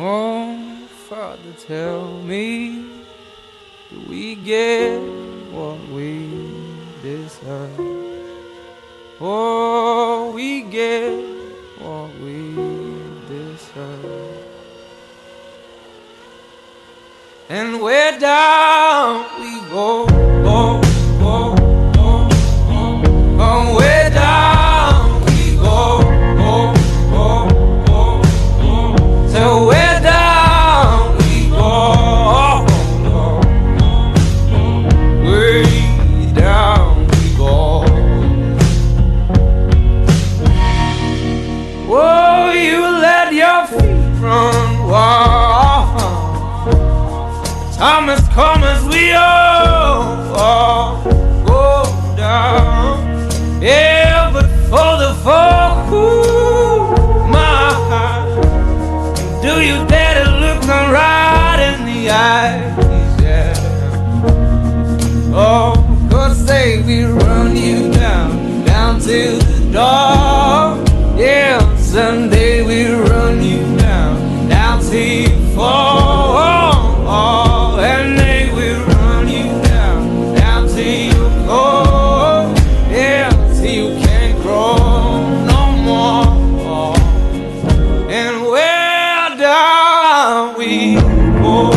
Oh, Father, tell me, do we get what we deserve? Oh, we get what we deserve. And where down we go, go, go, go, go. Oh, where down we go, go, go, go, go. So where down we go, go, go. Way down we go. Oh, you let your feet run wild. Time has come as we all go down. Yeah, but for the fall, my heart, do you dare to look them right in the eyes? Yeah. Oh, 'cause they will run you down, down to the door. Yeah, someday we'll run you down, down till you fall. And they will run you down, down till you go. Yeah, till you can't grow no more. And where down we go.